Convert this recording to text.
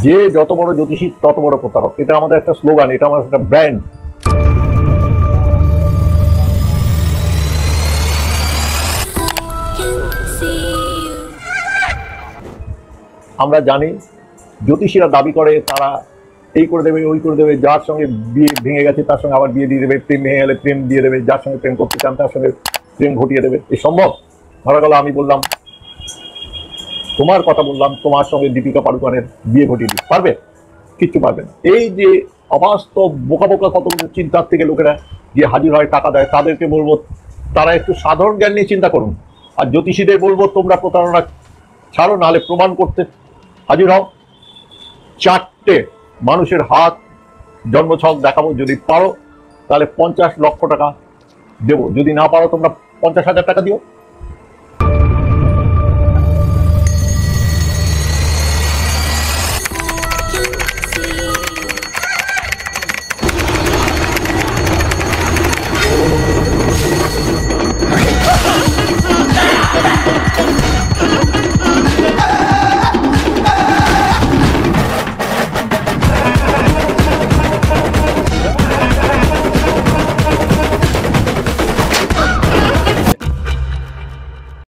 যে যত বড় জ্যোতিষী তত বড় প্রতারক, এটা আমাদের একটা স্লোগান, এটা আমাদের একটা ব্র্যান্ড। আমরা জানি জ্যোতিষীরা দাবি করে তারা এই করে দেবে ওই করে দেবে, যার সঙ্গে বিয়ে ভেঙে গেছে তার সঙ্গে আবার বিয়ে দিয়ে দেবে, প্রেম ভেঙে গেলে প্রেম দিয়ে দেবে, যার সঙ্গে প্রেম করতে চান তার সঙ্গে প্রেম ঘটিয়ে দেবে। এই সম্ভব? ধরা গেল আমি বললাম, তোমার কথা বললাম, তোমার সঙ্গে দীপিকা পাড়ুকোনের বিয়ে ঘটিয়ে দিতে পারবে? কিচ্ছু পারবে না। এই যে অবাস্তব বোকা বোকা কতগুলো চিন্তার থেকে লোকেরা যে হাজির হয় টাকা দেয়, তাদেরকে বলবো তারা একটু সাধারণ জ্ঞান নিয়ে চিন্তা করুন। আর জ্যোতিষীদের বলবো তোমরা প্রতারণা ছাড়ো, নাহলে প্রমাণ করতে হাজির হও। 4টে মানুষের হাত জন্মছক দেখাবো, যদি পারো তাহলে 50 লক্ষ টাকা দেবো, যদি না পারো তোমরা 50,000 টাকা দিও।